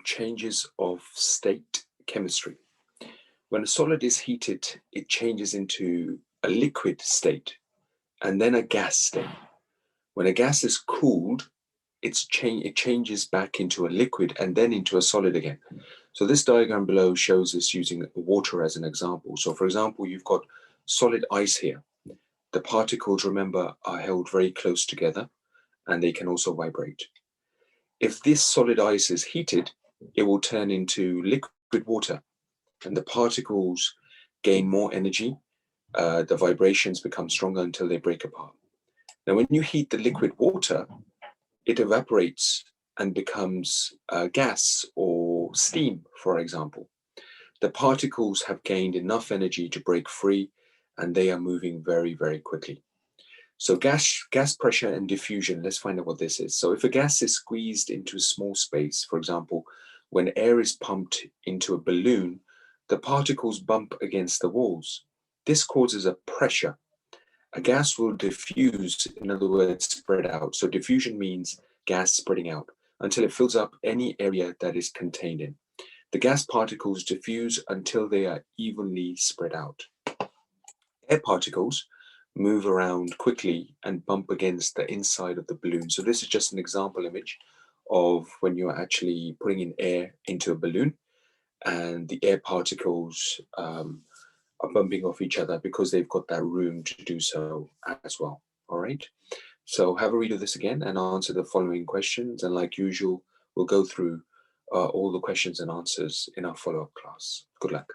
changes of state chemistry. When a solid is heated, it changes into a liquid state and then a gas state. When a gas is cooled, it changes back into a liquid and then into a solid again. So this diagram below shows us using water as an example. So for example, you've got solid ice here. The particles, remember, are held very close together and they can also vibrate. If this solid ice is heated, it will turn into liquid water and the particles gain more energy. The vibrations become stronger until they break apart. Now, when you heat the liquid water, it evaporates and becomes gas or steam, for example. The particles have gained enough energy to break free and they are moving very, very quickly. So gas pressure and diffusion, let's find out what this is. So if a gas is squeezed into a small space, for example, when air is pumped into a balloon, the particles bump against the walls. This causes a pressure. A gas will diffuse, in other words, spread out. So diffusion means gas spreading out until it fills up any area that is contained in. The gas particles diffuse until they are evenly spread out. Air particles move around quickly and bump against the inside of the balloon. So this is just an example image of when you're actually putting in air into a balloon and the air particles are bumping off each other because they've got that room to do so as well. All right. So have a read of this again and answer the following questions. And like usual, we'll go through all the questions and answers in our follow-up class. Good luck.